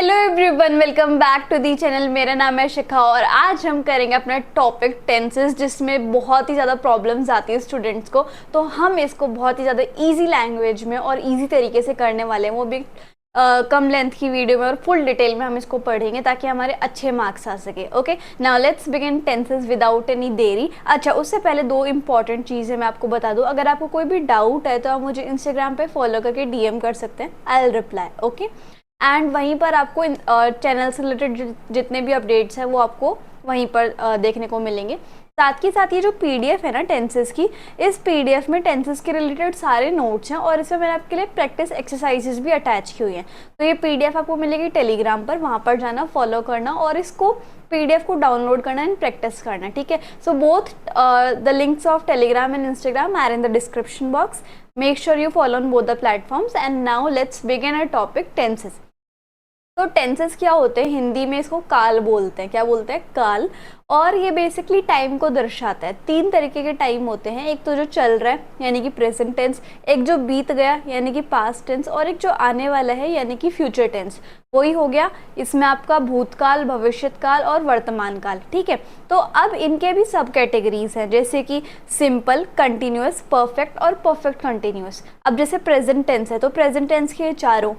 Hello everyone, welcome back to the channel. मेरा नाम है शिखा और आज हम करेंगे अपना टॉपिक टेंसेस, जिसमें बहुत ही ज़्यादा प्रॉब्लम्स आती है स्टूडेंट्स को। तो हम इसको बहुत ही ज़्यादा इजी लैंग्वेज में और इजी तरीके से करने वाले हैं, वो भी कम लेंथ की वीडियो में और फुल डिटेल में हम इसको पढ़ेंगे ताकि हमारे अच्छे मार्क्स आ सके। Okay, now let's begin tenses without any देरी। अच्छा, उससे पहले दो इंपॉर्टेंट चीज़ें मैं आपको बता दूं। अगर आपको कोई भी डाउट है तो आप मुझे इंस्टाग्राम पे फॉलो करके डीएम कर सकते हैं, I will reply. Okay, and वहीं पर आपको चैनल से रिलेटेड जितने भी अपडेट्स हैं वो आपको वहीं पर देखने को मिलेंगे। साथ ही साथ ये जो पीडीएफ है ना टेंसेस की, इस पीडीएफ में टेंसेस के रिलेटेड सारे नोट्स हैं और इसमें मैंने आपके लिए प्रैक्टिस एक्सरसाइजेस भी अटैच की हुई हैं। तो ये पीडीएफ आपको मिलेगी टेलीग्राम पर, वहाँ पर जाना, फॉलो करना और इसको पीडीएफ को डाउनलोड करना एंड प्रैक्टिस करना। ठीक है, so both the links of Telegram and Instagram are in the description box. Make sure you follow on both the platforms. And now let's begin our topic tenses. तो tenses क्या होते हैं, हिंदी में इसको काल बोलते हैं। क्या बोलते हैं? काल। और ये बेसिकली टाइम को दर्शाता है। तीन तरीके के टाइम होते हैं, एक तो जो चल रहा है यानी कि प्रेजेंट टेंस, एक जो बीत गया यानी कि पास्ट टेंस, और एक जो आने वाला है यानी कि फ्यूचर टेंस। वही हो गया इसमें आपका भूतकाल, भविष्यकाल और वर्तमान काल। ठीक है, तो अब इनके भी सब कैटेगरीज हैं, जैसे कि सिंपल, कंटिन्यूअस, परफेक्ट और परफेक्ट कंटिन्यूअस। अब जैसे प्रेजेंट टेंस है तो प्रेजेंट टेंस के चारों,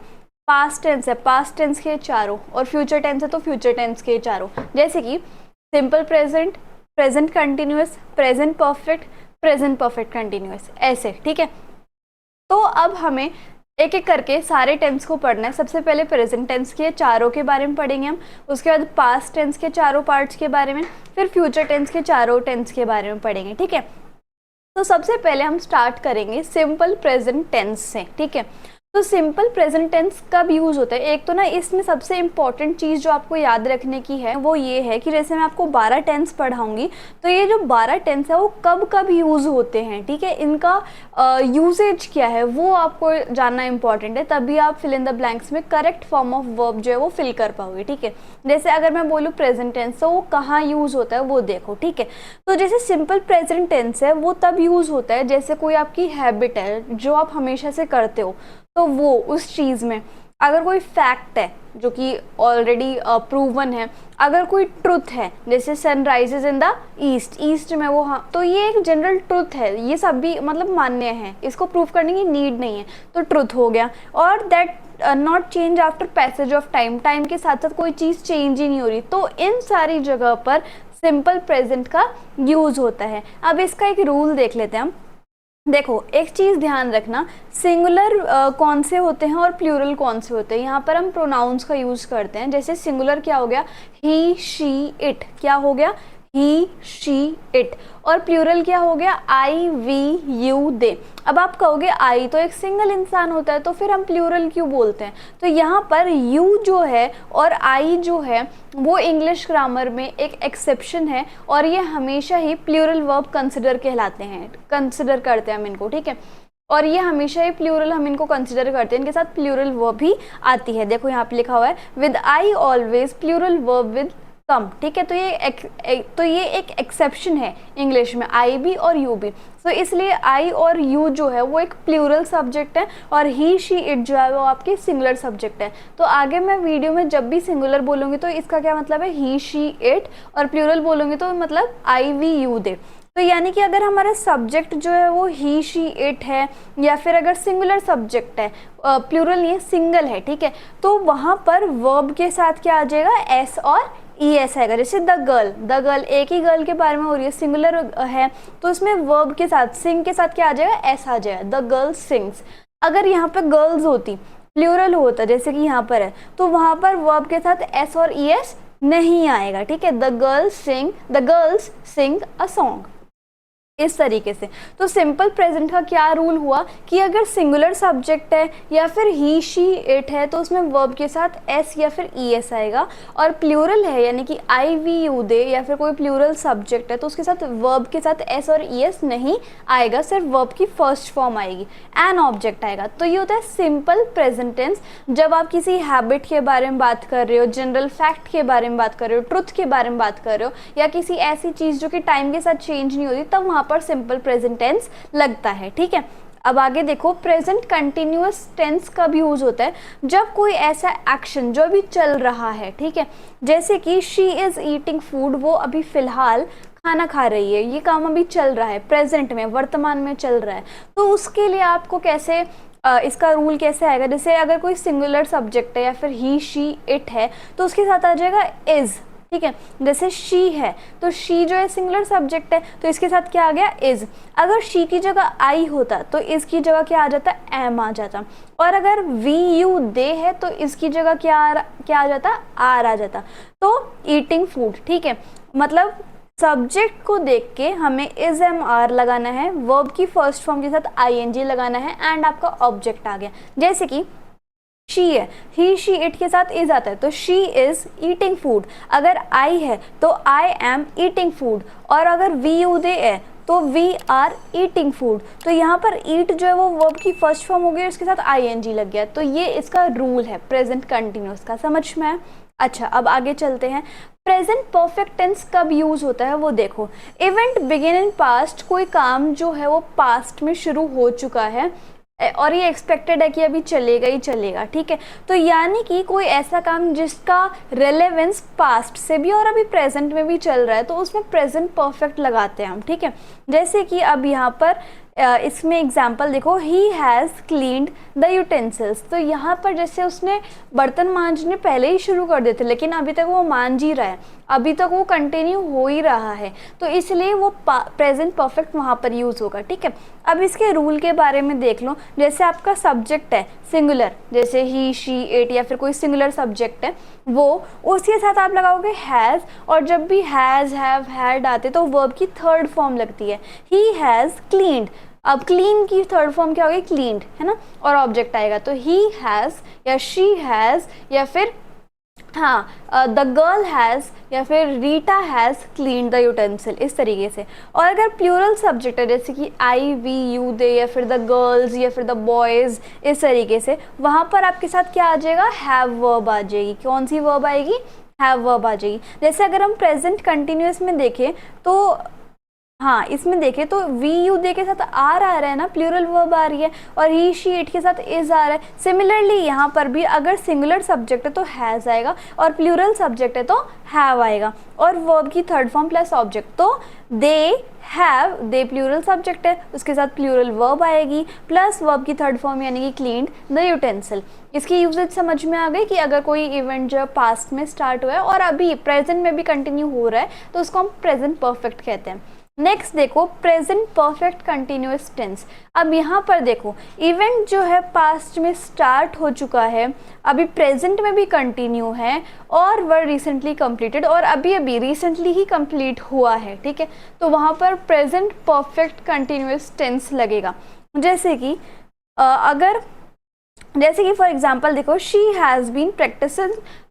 पास्ट टेंस है पास्ट टेंस के चारों, और फ्यूचर टेंस है तो फ्यूचर टेंस के चारों। जैसे कि simple present, present continuous, present perfect, present perfect continuous, ऐसे। ठीक है, तो अब हमें एक एक करके सारे टेंस को पढ़ना है। सबसे पहले प्रेजेंट टेंस के चारों के बारे में पढ़ेंगे हम, उसके बाद पास्ट टेंस के चारों पार्ट्स के बारे में, फिर फ्यूचर टेंस के चारों टेंस के बारे में पढ़ेंगे। ठीक है, तो सबसे पहले हम स्टार्ट करेंगे सिंपल प्रेजेंट टेंस से। ठीक है, तो सिंपल प्रेजेंट टेंस कब यूज़ होता है? एक तो ना इसमें सबसे इंपॉर्टेंट चीज़ जो आपको याद रखने की है वो ये है कि जैसे मैं आपको 12 टेंस पढ़ाऊंगी तो ये जो 12 टेंस है वो कब कब यूज़ होते हैं। ठीक है, इनका यूजेज क्या है वो आपको जानना इंपॉर्टेंट है, तभी आप फिल इन द ब्लैंक्स में करेक्ट फॉर्म ऑफ वर्ब जो है वो फिल कर पाओगे। ठीक है, जैसे अगर मैं बोलूँ प्रेजेंट टेंस तो वो कहाँ यूज़ होता है वो देखो। ठीक है, तो जैसे सिंपल प्रेजेंट टेंस है वो तब यूज़ होता है जैसे कोई आपकी हैबिट है जो आप हमेशा से करते हो, तो वो उस चीज़ में। अगर कोई फैक्ट है जो कि ऑलरेडी प्रूवन है, अगर कोई ट्रुथ है जैसे sun rises in the east, east में वो, हाँ, तो ये एक जनरल ट्रुथ है, ये सब भी मतलब मान्य है, इसको प्रूव करने की नीड नहीं है, तो ट्रुथ हो गया। और that not change after passage of time, time के साथ साथ कोई चीज़ चेंज ही नहीं हो रही, तो इन सारी जगह पर सिंपल प्रेजेंट का यूज़ होता है। अब इसका एक रूल देख लेते हैं हम। देखो, एक चीज़ ध्यान रखना, सिंगुलर कौन से होते हैं और प्लूरल कौन से होते हैं। यहाँ पर हम प्रोनाउंस का यूज़ करते हैं। जैसे सिंगुलर क्या हो गया? ही, शी, इट। क्या हो गया? ही, शी, इट। और प्लूरल क्या हो गया? आई, वी, यू, दे। अब आप कहोगे आई तो एक सिंगल इंसान होता है तो फिर हम प्लूरल क्यों बोलते हैं? तो यहाँ पर यू जो है और आई जो है वो इंग्लिश ग्रामर में एक एक्सेप्शन है और ये हमेशा ही प्लूरल वर्ब कंसिडर कहलाते हैं, कंसिडर करते हैं हम इनको। ठीक है, और ये हमेशा ही प्लूरल हम इनको कंसिडर करते हैं, इनके साथ प्लूरल वर्ब भी आती है। देखो यहाँ पे लिखा हुआ है with I always plural verb with come. ठीक है, तो ये एक एक्सेप्शन है इंग्लिश में, आई भी और यू भी। तो इसलिए आई और यू जो है वो एक प्लूरल सब्जेक्ट है और ही, शी, इट जो है वो आपकी सिंगुलर सब्जेक्ट है। तो आगे मैं वीडियो में जब भी सिंगुलर बोलूँगी तो इसका क्या मतलब है? ही, शी, इट, और प्लूरल बोलूँगी तो मतलब आई, वी, यू, दे। तो यानी कि अगर हमारा सब्जेक्ट जो है वो ही, शी, इट है, या फिर अगर सिंगुलर सब्जेक्ट है, प्लूरल नहीं है, सिंगल है, ठीक है, तो वहाँ पर वर्ब के साथ क्या आ जाएगा? एस और ई एस आएगा। जैसे द गर्ल, एक ही गर्ल के बारे में हो रही है, सिंगुलर है, तो इसमें वर्ब के साथ, सिंग के साथ क्या आ जाएगा? एस आ जाएगा, द गर्ल सिंग्स। अगर यहाँ पर गर्ल्स होती, प्लूरल होता जैसे कि यहाँ पर है, तो वहाँ पर वर्ब के साथ एस और ई एस नहीं आएगा। ठीक है, the girls sing a song, इस तरीके से। तो सिंपल प्रेजेंट का क्या रूल हुआ कि अगर सिंगुलर सब्जेक्ट है या फिर ही, शी, इट है तो उसमें वर्ब के साथ एस या फिर ई एस आएगा, और प्लूरल है यानी कि आई, वी, यू, दे या फिर कोई प्लूरल सब्जेक्ट है तो उसके साथ वर्ब के साथ एस और ई एस नहीं आएगा, सिर्फ वर्ब की फर्स्ट फॉर्म आएगी, एन ऑब्जेक्ट आएगा। तो ये होता है सिंपल प्रेजेंट टेंस। जब आप किसी हैबिट के बारे में बात कर रहे हो, जनरल फैक्ट के बारे में बात कर रहे हो, ट्रुथ के बारे में बात कर रहे हो, या किसी ऐसी चीज़ जो कि टाइम के साथ चेंज नहीं होती, तब वहाँ पर सिंपल प्रेजेंट टेंस लगता है। ठीक है, अब आगे देखो, प्रेजेंट कंटिन्यूअस टेंस कब यूज होता है, जब कोई ऐसा एक्शन जो अभी चल रहा है, ठीक है, जैसे कि शी इज ईटिंग फूड, वो अभी फिलहाल खाना खा रही है, ये काम अभी चल रहा है, प्रेजेंट में, वर्तमान में चल रहा है। तो उसके लिए आपको कैसे इसका रूल कैसे आएगा, जैसे अगर कोई सिंगुलर सब्जेक्ट है या फिर ही शी इट है तो उसके साथ आ जाएगा इज, ठीक है। जैसे शी है तो शी जो है सिंगुलर सब्जेक्ट है, तो इसके साथ क्या आ गया, इज। अगर शी की जगह आई होता तो इज की जगह क्या आ जाता, एम आ जाता। और अगर वी यू दे है तो इसकी जगह क्या आ जाता, आर आ जाता। तो ईटिंग फूड, ठीक है, मतलब सब्जेक्ट को देख के हमें इज एम आर लगाना है, वर्ब की फर्स्ट फॉर्म के साथ आई एन जी लगाना है, एंड आपका ऑब्जेक्ट आ गया। जैसे कि शी है, ही शी इट के साथ इज आता है तो शी इज ईटिंग फूड। अगर आई है तो आई एम ईटिंग फूड, और अगर वी यू दे है तो वी आर ईटिंग फूड। तो यहाँ पर ईट जो है वो वर्ब की फर्स्ट फॉर्म हो गई, उसके साथ आई एन जी लग गया। तो ये इसका रूल है प्रेजेंट कंटिन्यूअस का, समझ में आया। अच्छा, अब आगे चलते हैं। प्रेजेंट परफेक्ट टेंस कब यूज होता है वो देखो, इवेंट बिगिन इन पास्ट, कोई काम जो है वो पास्ट में शुरू हो चुका है और ये एक्सपेक्टेड है कि अभी चलेगा ही चलेगा, ठीक है। तो यानी कि कोई ऐसा काम जिसका रेलेवेंस पास्ट से भी और अभी प्रेजेंट में भी चल रहा है, तो उसमें प्रेजेंट परफेक्ट लगाते हैं हम, ठीक है। जैसे कि अब यहाँ पर इसमें एग्जाम्पल देखो, he has cleaned the utensils. तो यहाँ पर जैसे उसने बर्तन मांजने पहले ही शुरू कर दिए थे, लेकिन अभी तक वो मांज ही रहा है, अभी तक वो कंटिन्यू हो ही रहा है, तो इसलिए वो प्रेजेंट परफेक्ट वहाँ पर यूज़ होगा, ठीक है। अब इसके रूल के बारे में देख लो। जैसे आपका सब्जेक्ट है सिंगुलर, जैसे ही शी इट या फिर कोई सिंगुलर सब्जेक्ट है, वो उसके साथ आप लगाओगे हैज़, और जब भी हैज़, हैव, हैड आते तो वर्ब की थर्ड फॉर्म लगती है, ही हैज़ क्लीन्ड। अब क्लीन की थर्ड फॉर्म क्या होगी, क्लीन्ड, है ना, और ऑब्जेक्ट आएगा। तो ही हैज़ या शी हैज़ या फिर द गर्ल हैज़ या फिर Rita has clean the utensil, इस तरीके से। और अगर प्लूरल सब्जेक्ट है जैसे कि आई, वी, यू, दे या फिर द गर्ल्स या फिर द बॉयज़, इस तरीके से, वहाँ पर आपके साथ क्या आ जाएगा, हैव वर्ब आ जाएगी। कौन सी वर्ब आएगी, हैव वर्ब आ जाएगी। जैसे अगर हम प्रेजेंट कंटिन्यूअस में देखें तो इसमें देखें तो वी यू दे के साथ आर आ रहा है ना, प्लूरल वर्ब आ रही है, और ही शी इट के साथ इज आ रहा है। सिमिलरली यहाँ पर भी अगर सिंगुलर सब्जेक्ट है तो हैज़ आएगा, और प्लूरल सब्जेक्ट है तो हैव आएगा, और वर्ब की थर्ड फॉर्म प्लस ऑब्जेक्ट। तो they have, they plural subject है, उसके साथ प्लूरल वर्ब आएगी प्लस वर्ब की थर्ड फॉर्म यानी कि क्लीन्ड द यूटेंसिल। इसकी यूजेज समझ में आ गई कि अगर कोई इवेंट जो पास्ट में स्टार्ट हुआ है और अभी प्रेजेंट में भी कंटिन्यू हो रहा है तो उसको हम प्रेजेंट परफेक्ट कहते हैं। नेक्स्ट देखो, प्रेजेंट परफेक्ट कंटिन्यूअस टेंस। अब यहाँ पर देखो, इवेंट जो है पास्ट में स्टार्ट हो चुका है, अभी प्रेजेंट में भी कंटिन्यू है, और वह रिसेंटली कंप्लीटेड, और अभी अभी रिसेंटली ही कंप्लीट हुआ है, ठीक है। तो वहाँ पर प्रेजेंट परफेक्ट कंटिन्यूअस टेंस लगेगा। जैसे कि फॉर एग्जाम्पल देखो, she has been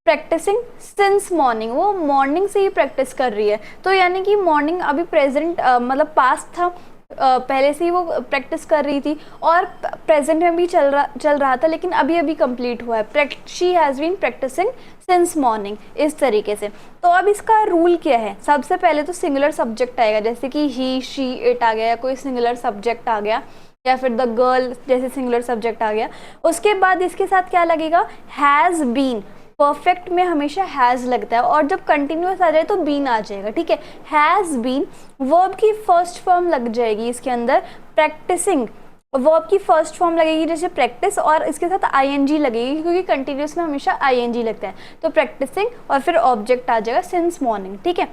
practising since morning, वो मॉर्निंग से ही प्रैक्टिस कर रही है। तो यानी कि मॉर्निंग अभी प्रेजेंट मतलब पास्ट था, पहले से ही वो प्रैक्टिस कर रही थी, और प्रेजेंट में भी चल रहा था, लेकिन अभी अभी कंप्लीट हुआ है। She has been practising since morning, इस तरीके से। तो अब इसका रूल क्या है, सबसे पहले तो सिंगुलर सब्जेक्ट आएगा, जैसे कि ही, शी, इट आ गया, या कोई सिंगुलर सब्जेक्ट आ गया, या फिर द गर्ल जैसे सिंगुलर सब्जेक्ट आ गया। उसके बाद इसके साथ क्या लगेगा, हैज़ बीन। परफेक्ट में हमेशा हैज़ लगता है, और जब कंटिन्यूअस आ जाए तो बीन आ जाएगा, ठीक है। हैज़ बीन, वर्ब की फर्स्ट फॉर्म लग जाएगी इसके अंदर, प्रैक्टिसिंग, वर्ब की फर्स्ट फॉर्म लगेगी जैसे प्रैक्टिस, और इसके साथ आईएनजी लगेगी क्योंकि कंटिन्यूअस में हमेशा आईएनजी लगता है। तो प्रैक्टिसिंग और फिर ऑब्जेक्ट आ जाएगा सिंस मॉर्निंग, ठीक है।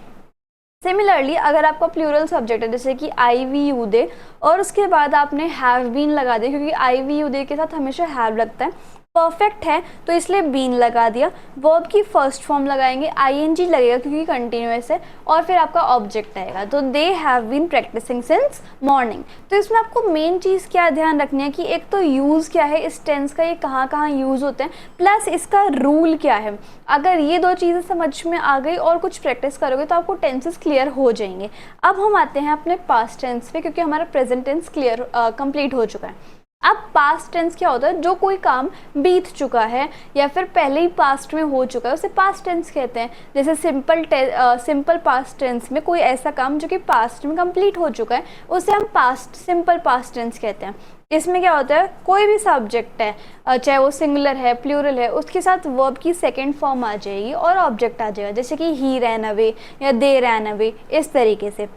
सिमिलरली अगर आपका प्लूरल सब्जेक्ट है जैसे कि आई, वी, यू, दे, और उसके बाद आपने हैव बीन लगा दिया, क्योंकि आई, वी, यू, दे के साथ हमेशा हैव लगता है, परफेक्ट है तो इसलिए बीन लगा दिया। वर्ब की फर्स्ट फॉर्म लगाएंगे, आईएनजी लगेगा क्योंकि कंटिन्यूअस है, और फिर आपका ऑब्जेक्ट आएगा। तो they have been practising since morning. तो इसमें आपको मेन चीज़ क्या ध्यान रखनी है कि एक तो यूज़ क्या है इस टेंस का, ये कहाँ कहाँ यूज़ होते हैं, प्लस इसका रूल क्या है। अगर ये दो चीज़ें समझ में आ गई और कुछ प्रैक्टिस करोगे तो आपको टेंसेस क्लियर हो जाएंगे। अब हम आते हैं अपने पास्ट टेंस पे, क्योंकि हमारा प्रेजेंट टेंस क्लियर कंप्लीट हो चुका है। अब पास्ट टेंस क्या होता है, जो कोई काम बीत चुका है या फिर पहले ही पास्ट में हो चुका है उसे पास्ट टेंस कहते हैं। जैसे सिंपल पास्ट टेंस में कोई ऐसा काम जो कि पास्ट में कंप्लीट हो चुका है उसे हम सिंपल पास्ट टेंस कहते हैं। इसमें क्या होता है, कोई भी सब्जेक्ट है, चाहे वो सिंगुलर है प्लूरल है, उसके साथ वर्ब की सेकेंड फॉर्म आ जाएगी और ऑब्जेक्ट आ जाएगा, जैसे कि ही रैन अवे या दे रैन अवे, इस तरीके से।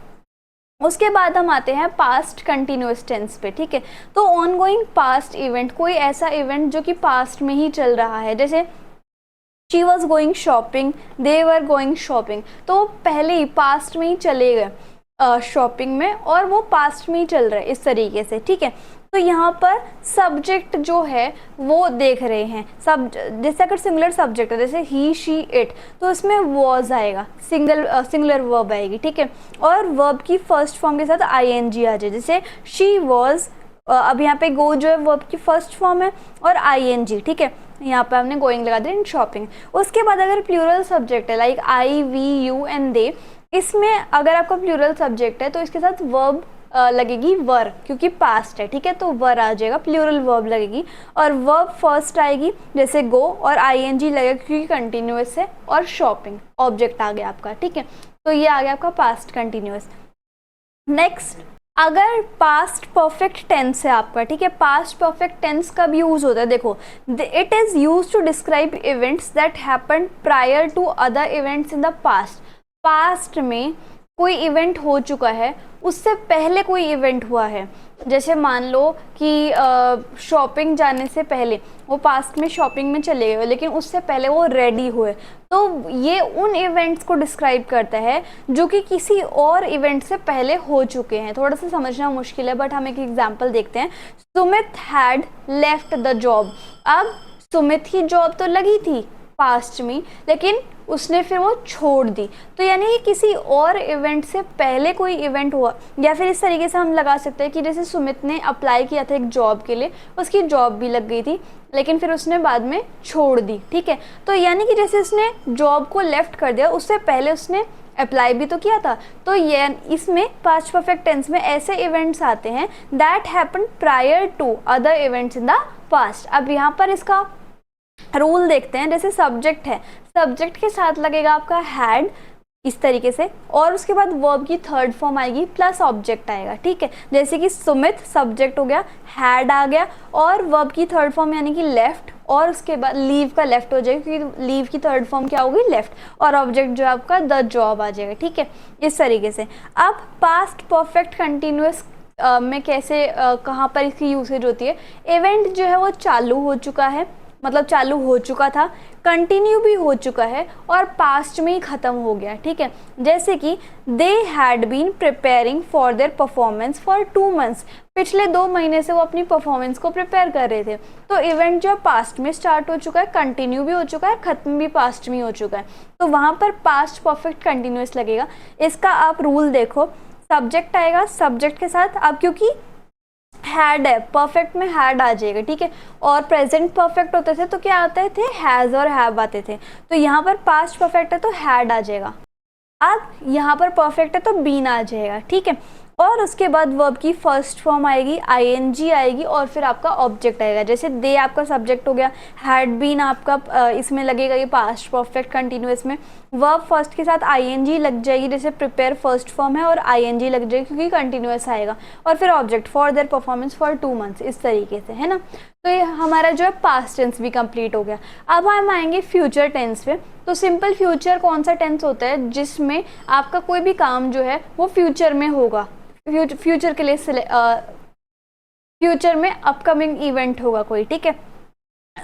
उसके बाद हम आते हैं पास्ट कंटिन्यूअस टेंस पे, ठीक है। तो ऑनगोइंग पास्ट इवेंट, कोई ऐसा इवेंट जो कि पास्ट में ही चल रहा है, जैसे she was going shopping, they were going shopping, तो पहले ही पास्ट में ही चले गए शॉपिंग में और वो पास्ट में ही चल रहा है, इस तरीके से, ठीक है। तो यहाँ पर सब्जेक्ट जो है वो देख रहे हैं, सब जैसे अगर सिंगुलर सब्जेक्ट है जैसे ही शी इट, तो इसमें वॉज आएगा, सिंगुलर वर्ब आएगी, ठीक है। और वर्ब की फर्स्ट फॉर्म के साथ आईएनजी आ जाए, जैसे शी वॉज, अब यहाँ पे गो जो है वर्ब की फर्स्ट फॉर्म है और आईएनजी, ठीक है, यहाँ पे हमने गोइंग लगा दिया इन शॉपिंग। उसके बाद अगर प्लूरल सब्जेक्ट है like I we you and they, इसमें अगर आपका प्लूरल सब्जेक्ट है तो इसके साथ वर्ब लगेगी वर, क्योंकि पास्ट है, ठीक है, तो वर आ जाएगा, प्लूरल वर्ब लगेगी और वर्ब फर्स्ट आएगी जैसे गो और आईएनजी लगेगा क्योंकि कंटिन्यूअस है और शॉपिंग ऑब्जेक्ट आ गया आपका, ठीक है। तो ये आ गया आपका पास्ट कंटिन्यूअस। नेक्स्ट, अगर पास्ट परफेक्ट टेंस है आपका, ठीक है, पास्ट परफेक्ट टेंस कब यूज होता है, देखो, it is use to describe events that happened prior to other events in the past. Past में कोई इवेंट हो चुका है, उससे पहले कोई इवेंट हुआ है, जैसे मान लो कि शॉपिंग जाने से पहले वो पास्ट में शॉपिंग में चले गए लेकिन उससे पहले वो रेडी हुए, तो ये उन इवेंट्स को डिस्क्राइब करता है जो कि किसी और इवेंट से पहले हो चुके हैं। थोड़ा सा समझना मुश्किल है बट हम एक एग्जांपल देखते हैं। Sumit had left the job. अब सुमित की जॉब तो लगी थी पास्ट में, लेकिन उसने फिर वो छोड़ दी, तो यानी कि किसी और इवेंट से पहले कोई इवेंट हुआ। या फिर इस तरीके से हम लगा सकते हैं कि जैसे सुमित ने अप्लाई किया था एक जॉब के लिए, उसकी जॉब भी लग गई थी लेकिन फिर उसने बाद में छोड़ दी, ठीक है। तो यानी कि जैसे उसने जॉब को लेफ्ट कर दिया, उससे पहले उसने अप्लाई भी तो किया था। तो ये इसमें पास्ट परफेक्ट टेंस में ऐसे इवेंट्स आते हैं that happen prior to other events in the past. अब यहाँ पर इसका रूल देखते हैं। जैसे सब्जेक्ट है, सब्जेक्ट के साथ लगेगा आपका हैड, इस तरीके से, और उसके बाद वर्ब की थर्ड फॉर्म आएगी प्लस ऑब्जेक्ट आएगा, ठीक है। जैसे कि सुमित सब्जेक्ट हो गया, हैड आ गया और वर्ब की थर्ड फॉर्म यानी कि लेफ्ट, और उसके बाद लीव का लेफ्ट हो जाएगा क्योंकि लीव की थर्ड फॉर्म क्या होगी, लेफ्ट, और ऑब्जेक्ट जो है आपका द जॉब आ जाएगा, ठीक है, इस तरीके से। अब पास्ट परफेक्ट कंटिन्यूअस में कैसे कहाँ पर इसकी यूसेज होती है, इवेंट जो है वो चालू हो चुका है, मतलब चालू हो चुका था, कंटिन्यू भी हो चुका है और पास्ट में ही ख़त्म हो गया, ठीक है। जैसे कि they had been preparing for their performance for 2 months। पिछले 2 महीने से वो अपनी परफॉर्मेंस को प्रिपेयर कर रहे थे। तो इवेंट जो पास्ट में स्टार्ट हो चुका है, कंटिन्यू भी हो चुका है, ख़त्म भी पास्ट में हो चुका है, तो वहाँ पर पास्ट परफेक्ट कंटिन्यूअस लगेगा। इसका आप रूल देखो, सब्जेक्ट आएगा, सब्जेक्ट के साथ अब क्योंकि हैड है, परफेक्ट में हैड आ जाएगा, ठीक है, और प्रेजेंट परफेक्ट होते थे तो क्या आते थे, हैज़ और हैव आते थे। तो यहाँ पर पास्ट परफेक्ट है तो हैड आ जाएगा, अब यहाँ पर परफेक्ट है तो बीन आ जाएगा, ठीक है। और उसके बाद वर्ब की फर्स्ट फॉर्म आएगी, आईएनजी आएगी और फिर आपका ऑब्जेक्ट आएगा। जैसे दे आपका सब्जेक्ट हो गया, हैड बीन आपका इसमें लगेगा ये पास्ट परफेक्ट कंटिन्यूअस में, वर्ब फर्स्ट के साथ आईएनजी लग जाएगी, जैसे प्रिपेयर फर्स्ट फॉर्म है और आईएनजी लग जाएगी क्योंकि कंटिन्यूअस आएगा, और फिर object for their performance for 2 months, इस तरीके से, है ना। तो ये हमारा जो है पास्ट टेंस भी कंप्लीट हो गया। अब हम आएंगे फ्यूचर टेंस पे। तो सिंपल फ्यूचर कौन सा टेंस होता है, जिसमें आपका कोई भी काम जो है वो फ्यूचर में होगा, फ्यूचर के लिए फ्यूचर में अपकमिंग इवेंट होगा कोई, ठीक है।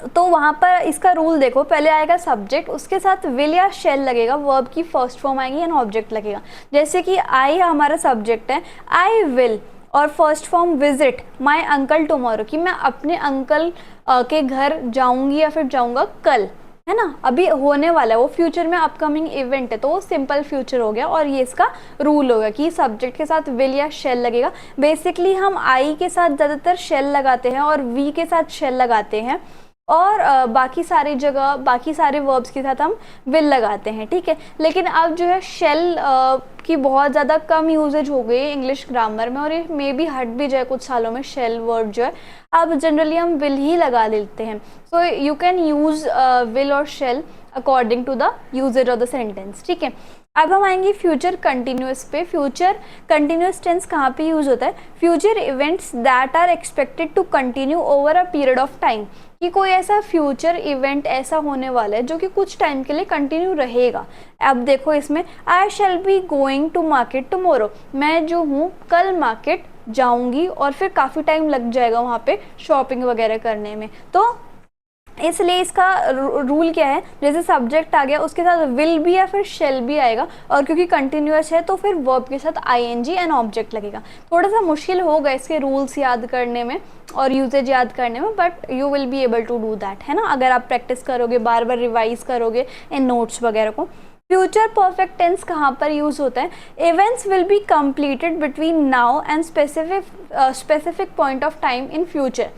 तो वहाँ पर इसका रूल देखो, पहले आएगा सब्जेक्ट, उसके साथ विल या शेल लगेगा, वर्ब की फर्स्ट फॉर्म आएगी एंड ऑब्जेक्ट लगेगा। जैसे कि आई हमारा सब्जेक्ट है, आई विल, और first form visit my uncle tomorrow, कि मैं अपने अंकल के घर जाऊंगी या फिर जाऊंगा कल, है ना, अभी होने वाला है, वो फ्यूचर में अपकमिंग इवेंट है तो वो सिंपल फ्यूचर हो गया। और ये इसका रूल होगा कि सब्जेक्ट के साथ विल या शेल लगेगा। बेसिकली हम आई के साथ ज़्यादातर शेल लगाते हैं और वी के साथ शेल लगाते हैं, और बाकी सारी जगह बाकी सारे वर्ब्स के साथ हम विल लगाते हैं, ठीक है। लेकिन अब जो है शेल की बहुत ज़्यादा कम यूजेज हो गई है इंग्लिश ग्रामर में, और ये मे बी हट भी जाए कुछ सालों में शेल वर्ड जो है। अब जनरली हम विल ही लगा लेते हैं। So you can use will और shall according to the usage of the sentence, ठीक है। अब हम आएंगे फ्यूचर कंटिन्यूस पे। फ्यूचर कंटिन्यूस टेंस कहाँ पे यूज होता है? Future events that are expected to continue over a period of time, कि कोई ऐसा फ्यूचर इवेंट ऐसा होने वाला है जो कि कुछ टाइम के लिए कंटिन्यू रहेगा। अब देखो इसमें I shall be going to market tomorrow, मैं जो हूँ कल मार्केट जाऊंगी, और फिर काफ़ी टाइम लग जाएगा वहाँ पे शॉपिंग वगैरह करने में। तो इसलिए इसका रूल क्या है, जैसे सब्जेक्ट आ गया उसके साथ विल भी या फिर शेल भी आएगा, और क्योंकि कंटिन्यूअस है तो फिर वर्ब के साथ आईएनजी एंड ऑब्जेक्ट लगेगा। थोड़ा सा मुश्किल होगा इसके रूल्स याद करने में और यूजेज याद करने में, but you will be able to do that, है ना, अगर आप प्रैक्टिस करोगे, बार बार रिवाइज करोगे इन नोट्स वगैरह को। फ्यूचर परफेक्ट टेंस कहाँ पर यूज होता है? Events will be completed between now and specific point of time in future.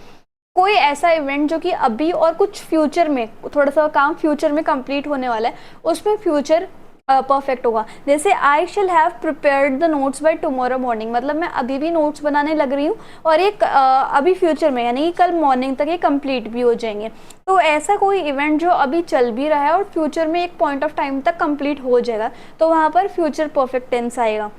कोई ऐसा इवेंट जो कि अभी और कुछ फ्यूचर में, थोड़ा सा काम फ्यूचर में कंप्लीट होने वाला है, उसमें फ्यूचर परफेक्ट होगा। जैसे I shall have prepared the notes by tomorrow morning, मतलब मैं अभी भी नोट्स बनाने लग रही हूँ और ये अभी फ्यूचर में, यानी कि कल मॉर्निंग तक ये कंप्लीट भी हो जाएंगे। तो ऐसा कोई इवेंट जो अभी चल भी रहा है और फ्यूचर में एक पॉइंट ऑफ टाइम तक कंप्लीट हो जाएगा, तो वहाँ पर फ्यूचर परफेक्ट टेंस आएगा।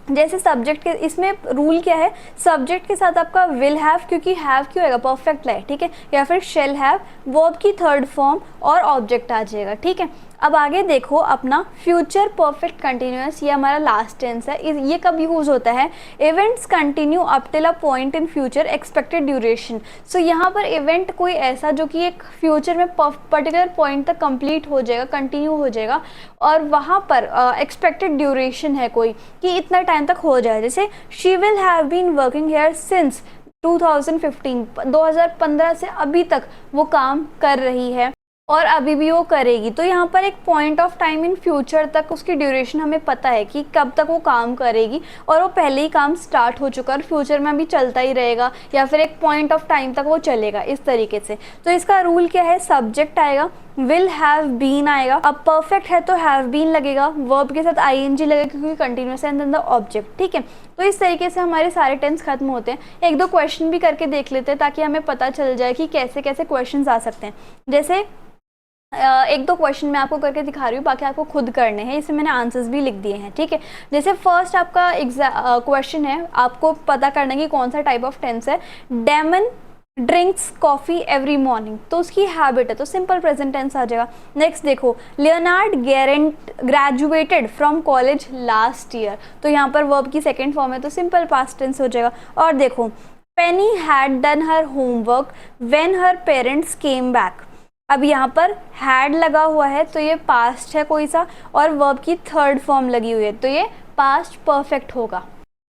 जैसे सब्जेक्ट के, इसमें रूल क्या है, सब्जेक्ट के साथ आपका विल हैव, क्योंकि हैव क्यों आएगा, परफेक्ट है, ठीक है, या फिर शेल हैव, वर्ब की थर्ड फॉर्म और ऑब्जेक्ट आ जाएगा, ठीक है। अब आगे देखो अपना फ्यूचर परफेक्ट कंटिन्यूअस, ये हमारा लास्ट टेंस है। ये कब यूज होता है? Events continue up till a point in future expected duration. So यहाँ पर इवेंट कोई ऐसा जो कि एक फ्यूचर में पर्टिकुलर पॉइंट तक कंप्लीट हो जाएगा, कंटिन्यू हो जाएगा, और वहाँ पर एक्सपेक्टेड ड्यूरेशन है कोई कि इतना टाइम तक हो जाए। जैसे she will have been working here since 2015 से अभी तक वो काम कर रही है और अभी भी वो करेगी। तो यहाँ पर एक point of time in future तक उसकी ड्यूरेशन हमें पता है कि कब तक वो काम करेगी, और वो पहले ही काम स्टार्ट हो चुका है, फ्यूचर में भी चलता ही रहेगा, या फिर एक पॉइंट ऑफ टाइम तक वो चलेगा, इस तरीके से। तो इसका रूल क्या है, सब्जेक्ट आएगा, विल हैव बीन आएगा, अब परफेक्ट है तो हैव बीन लगेगा, वर्ब के साथ आईएनजी लगेगा क्योंकि continuous and then the object, ठीक है। तो इस तरीके से हमारे सारे टेंस खत्म होते हैं। एक दो क्वेश्चन भी करके देख लेते हैं ताकि हमें पता चल जाए कि कैसे कैसे क्वेश्चन आ सकते हैं। जैसे एक दो क्वेश्चन मैं आपको करके दिखा रही हूँ, बाकी आपको खुद करने हैं, इसे मैंने आंसर्स भी लिख दिए हैं, ठीक है। जैसे फर्स्ट आपका क्वेश्चन है, आपको पता करना है कि कौन सा टाइप ऑफ टेंस है। Damon drinks coffee every morning, तो उसकी हैबिट है, तो सिंपल प्रेजेंट टेंस आ जाएगा। नेक्स्ट देखो, Leonard graduated from college last year, तो यहाँ पर वर्ब की सेकेंड फॉर्म है तो सिंपल पास्ट टेंस हो जाएगा। और देखो, Penny had done her homework when her parents came back, अब यहाँ पर हैड लगा हुआ है तो ये पास्ट है कोई सा, और वर्ब की थर्ड फॉर्म लगी हुई है तो ये पास्ट परफेक्ट होगा।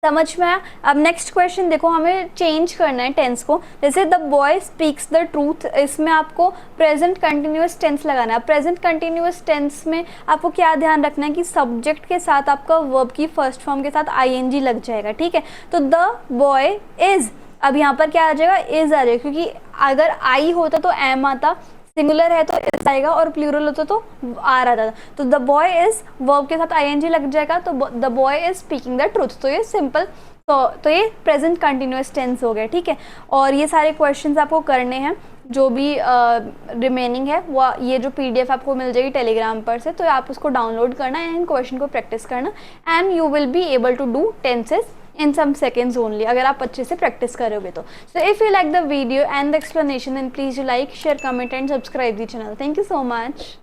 समझ में आया? अब नेक्स्ट क्वेश्चन देखो, हमें चेंज करना है टेंस को। जैसे the boy speaks the truth, इसमें आपको प्रेजेंट कंटिन्यूअस टेंस लगाना है। प्रेजेंट कंटिन्यूअस टेंस में आपको क्या ध्यान रखना है कि सब्जेक्ट के साथ आपका वर्ब की फर्स्ट फॉर्म के साथ आईएनजी लग जाएगा, ठीक है। तो द बॉय इज, अब यहाँ पर क्या आ जाएगा, इज आ जाएगा, क्योंकि अगर आई होता तो एम आता, सिंगुलर है तो इज आएगा, और प्लूरल होता तो आर आता था। तो द बॉय इज, वर्ब के साथ आईएनजी लग जाएगा, तो the boy is speaking the truth, तो ये सिंपल, तो ये प्रेजेंट कंटिन्यूअस टेंस हो गया, ठीक है। और ये सारे क्वेश्चंस आपको करने हैं, जो भी रिमेनिंग है वो, ये जो पीडीएफ आपको मिल जाएगी टेलीग्राम पर से, तो आप उसको डाउनलोड करना है एंड क्वेश्चन को प्रैक्टिस करना, and you will be able to do tenses in some seconds only, अगर आप अच्छे से प्रैक्टिस करोगे तो। So if you like the video and the explanation, then please you like, share, comment and subscribe the channel. Thank you so much.